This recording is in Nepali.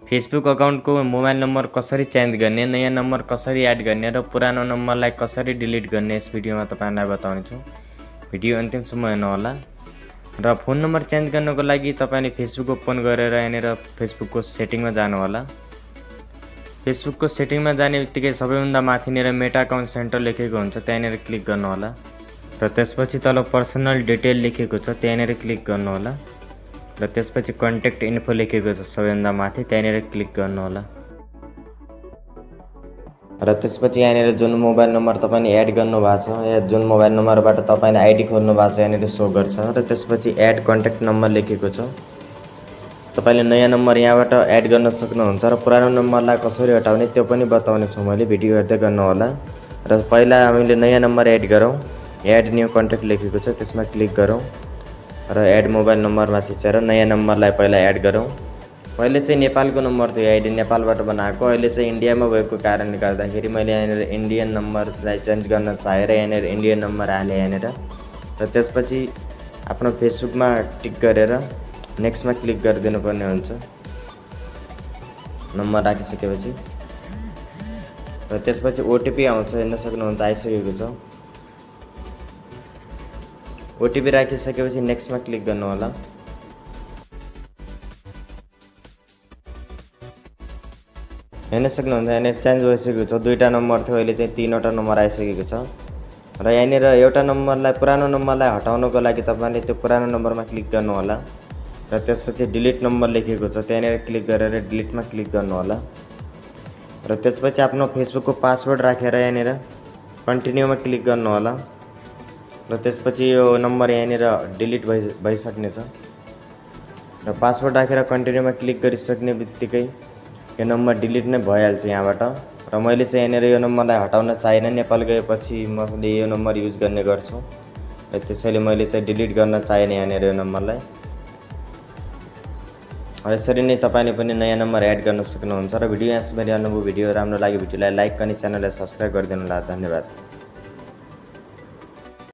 फेसबुक अकाउन्टको मोबाइल नम्बर कसरी चेन्ज गर्ने, नयाँ नम्बर कसरी एड गर्ने र पुरानो नम्बरलाई कसरी डिलिट गर्ने यस भिडियोमा तपाईहरुलाई बताउनेछु। भिडियो अन्तिमसम्म हेर्नुहोला। र फोन नम्बर चेन्ज गर्नको लागि तपाईले फेसबुक ओपन गरेर यहाँनिर फेसबुकको सेटिङमा जानुहोला। फेसबुकको सेटिङमा जाने बित्तिकै सबैभन्दा माथिनिर मेटा अकाउन्ट सेन्टर लेखेको हुन्छ, त्यहाँनिर क्लिक गर्नुहोला। र त्यसपछि तल पर्सनल डिटेल लेखेको छ, त्यहाँनिर क्लिक गर्नुहोला। र त्यसपछि कन्ट्याक्ट इन्फो लेखेको छ सबैभन्दा माथि, त्यहाँनिर क्लिक गर्नुहोला। र त्यसपछि यहाँनिर जुन मोबाइल नम्बर तपाईले एड गर्नुभएको छ या जुन मोबाइल नम्बरबाट तपाईले आइडी खोल्नु भएको छ यहाँनिर सो गर्छ। र त्यसपछि एड कन्ट्याक्ट नम्बर लेखेको छ। तपाईले नयाँ नम्बर यहाँबाट एड गर्न सक्नुहुन्छ र पुरानो नम्बरलाई कसरी हटाउने त्यो पनि बताउने छु मैले, भिडियो हेर्दै गर्नुहोला। र पहिला हामीले नयाँ नम्बर एड गरौँ। एड न्यू कन्ट्याक्ट लेखेको छ, त्यसमा क्लिक गरौँ र एड मोबाइल नम्बरमा थिचेर नयाँ नम्बरलाई पहिला एड गरौँ। पहिले चाहिँ नेपालको नम्बर थियो, आइडी नेपालबाट बनाएको, अहिले चाहिँ इन्डियामा भएको कारणले गर्दाखेरि मैले यहाँनिर इन्डियन नम्बरलाई चेन्ज गर्न चाहेर यहाँनिर इन्डियन नम्बर हालेँ यहाँनिर। र त्यसपछि आफ्नो फेसबुकमा टिक गरेर नेक्स्टमा क्लिक गरिदिनु पर्ने हुन्छ नम्बर राखिसकेपछि। र त्यसपछि ओटिपी आउँछ, हेर्न सक्नुहुन्छ आइसकेको छ। ओटिपी राखिसकेपछि नेक्स्टमा क्लिक गर्नुहोला। हेर्न सक्नुहुन्छ यहाँनिर चेन्ज भइसकेको छ, दुईटा नम्बर थियो अहिले चाहिँ तीनवटा नम्बर आइसकेको छ। र यहाँनिर एउटा नम्बरलाई पुरानो नम्बरलाई हटाउनको लागि तपाईले त्यो पुरानो नम्बरमा क्लिक गर्नुहोला। र त्यसपछि डिलिट नम्बर लेखेको छ, त्यहाँनिर क्लिक गरेर डिलिटमा क्लिक गर्नुहोला। र त्यसपछि आफ्नो फेसबुकको पासवर्ड राखेर यहाँनिर कन्टिन्यूमा क्लिक गर्नुहोला। र त्यसपछि यो नम्बर यहाँनिर डिलिट भइसक्नेछ। र पासवर्ड राखेर कन्टिन्यूमा क्लिक गरिसक्ने बित्तिकै यो नम्बर डिलिट नै भइहाल्छ यहाँबाट। र मैले चाहिँ यहाँनिर यो नम्बरलाई हटाउन चाहिनँ, नेपाल गएपछि मैले यो नम्बर युज गर्ने गर्छु, र त्यसैले मैले चाहिँ डिलिट गर्न चाहिनँ यहाँनिर यो नम्बरलाई। यसरी नै तपाईले पनि नयाँ नम्बर एड गर्न सक्नुहुन्छ। र भिडियो यहाँसम्म हेर्नुभयो। भिडियो राम्रो लाग्यो भिडियोलाई लाइक गर्ने, च्यानललाई सब्स्क्राइब गरिदिनु होला। धन्यवाद।